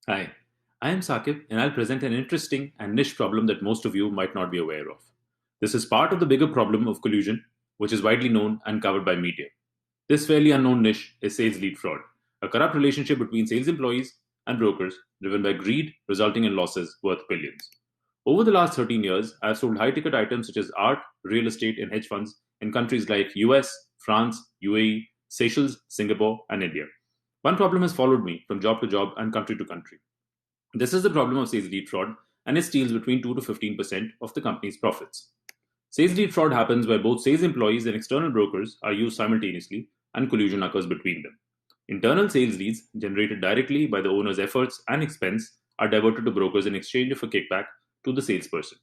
Hi, I am Sakib and I'll present an interesting and niche problem that most of you might not be aware of. This is part of the bigger problem of collusion, which is widely known and covered by media. This fairly unknown niche is sales lead fraud, a corrupt relationship between sales employees and brokers driven by greed, resulting in losses worth billions. Over the last 13 years, I have sold high ticket items such as art, real estate, and hedge funds in countries like US, France, UAE, Seychelles, Singapore, and India. One problem has followed me from job to job and country to country. This is the problem of sales lead fraud, and it steals between 2 to 15% of the company's profits. Sales lead fraud happens where both sales employees and external brokers are used simultaneously and collusion occurs between them. Internal sales leads, generated directly by the owner's efforts and expense, are diverted to brokers in exchange of a kickback to the salesperson.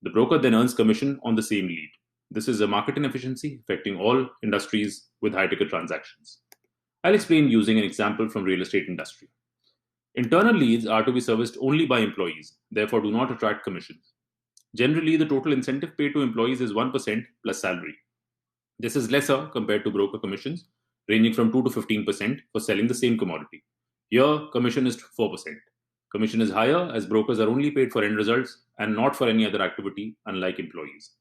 The broker then earns commission on the same lead. This is a market inefficiency affecting all industries with high ticket transactions. I'll explain using an example from real estate industry. Internal leads are to be serviced only by employees, therefore do not attract commissions. Generally, the total incentive paid to employees is 1% plus salary. This is lesser compared to broker commissions, ranging from 2 to 15% for selling the same commodity. Here, commission is 4%. Commission is higher as brokers are only paid for end results and not for any other activity, unlike employees.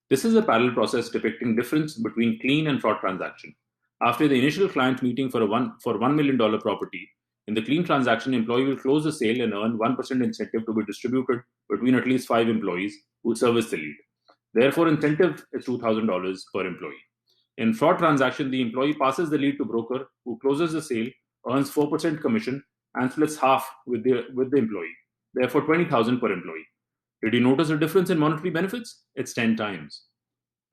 This is a parallel process depicting difference between clean and fraud transaction. After the initial client meeting for $1 million property, in the clean transaction, employee will close the sale and earn 1% incentive to be distributed between at least 5 employees who service the lead. Therefore, incentive is $2,000 per employee. In fraud transaction, the employee passes the lead to broker who closes the sale, earns 4% commission, and splits half with the employee. Therefore, 20,000 per employee. Did you notice a difference in monetary benefits? It's 10 times.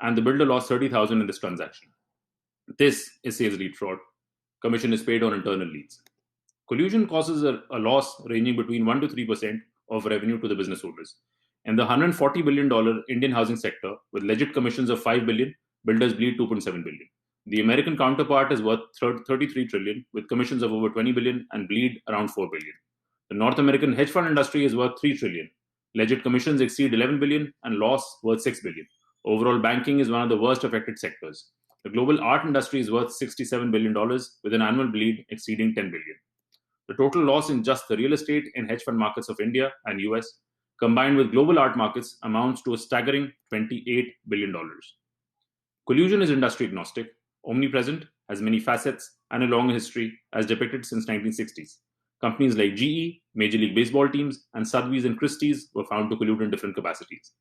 And the builder lost 30,000 in this transaction. This is sales lead fraud. Commission is paid on internal leads. Collusion causes a loss ranging between 1 to 3% of revenue to the business owners. In the $140 billion Indian housing sector, with legit commissions of $5 billion, builders bleed $2.7 billion. The American counterpart is worth $33 trillion, with commissions of over $20 billion and bleed around $4 billion. The North American hedge fund industry is worth $3 trillion. Legit commissions exceed $11 billion and loss worth $6 billion. Overall, banking is one of the worst affected sectors. The global art industry is worth $67 billion, with an annual bleed exceeding $10 billion. The total loss in just the real estate and hedge fund markets of India and US, combined with global art markets, amounts to a staggering $28 billion. Collusion is industry agnostic, omnipresent, has many facets, and a long history as depicted since 1960s. Companies like GE, Major League Baseball teams, and Sotheby's and Christie's were found to collude in different capacities.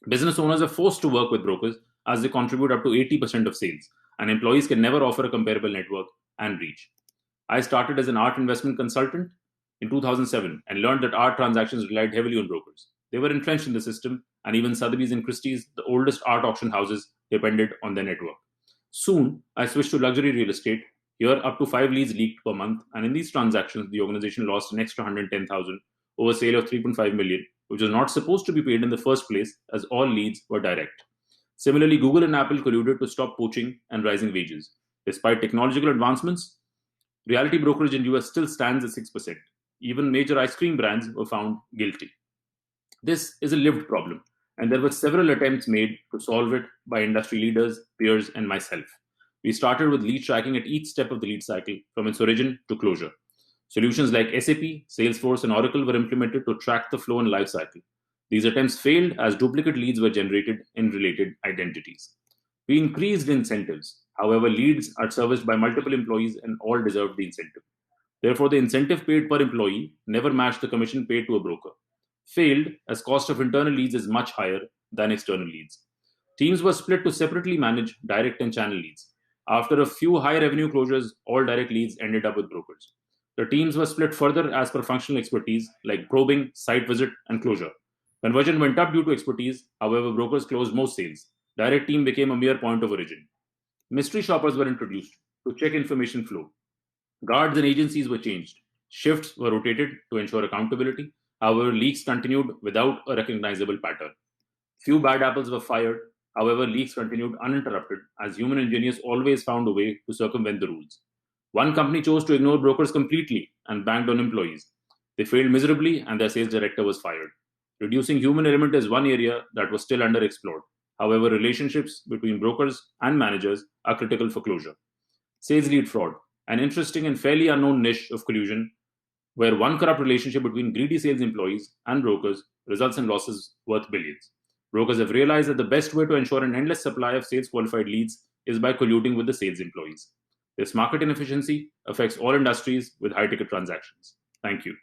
Business owners are forced to work with brokers as they contribute up to 80% of sales, and employees can never offer a comparable network and reach. I started as an art investment consultant in 2007 and learned that art transactions relied heavily on brokers. They were entrenched in the system, and even Sotheby's and Christie's, the oldest art auction houses, depended on their network. Soon, I switched to luxury real estate. Here, up to 5 leads leaked per month, and in these transactions, the organization lost an extra 110,000 over a sale of 3.5 million, which was not supposed to be paid in the first place, as all leads were direct. Similarly, Google and Apple colluded to stop poaching and rising wages. Despite technological advancements, reality brokerage in US still stands at 6%. Even major ice cream brands were found guilty. This is a lived problem, and there were several attempts made to solve it by industry leaders, peers, and myself. We started with lead tracking at each step of the lead cycle, from its origin to closure. Solutions like SAP, Salesforce, and Oracle were implemented to track the flow and life cycle. These attempts failed as duplicate leads were generated in related identities. We increased incentives. However, leads are serviced by multiple employees and all deserved the incentive. Therefore, the incentive paid per employee never matched the commission paid to a broker. Failed as cost of internal leads is much higher than external leads. Teams were split to separately manage direct and channel leads. After a few high revenue closures, all direct leads ended up with brokers. The teams were split further as per functional expertise like probing, site visit, and closure. Conversion went up due to expertise, however, brokers closed most sales. Direct team became a mere point of origin. Mystery shoppers were introduced to check information flow. Guards and agencies were changed. Shifts were rotated to ensure accountability. However, leaks continued without a recognizable pattern. Few bad apples were fired. However, leaks continued uninterrupted as human engineers always found a way to circumvent the rules. One company chose to ignore brokers completely and banked on employees. They failed miserably and their sales director was fired. Reducing human element is one area that was still underexplored. However, relationships between brokers and managers are critical for closure. Sales lead fraud, an interesting and fairly unknown niche of collusion, where one corrupt relationship between greedy sales employees and brokers results in losses worth billions. Brokers have realized that the best way to ensure an endless supply of sales qualified leads is by colluding with the sales employees. This market inefficiency affects all industries with high ticket transactions. Thank you.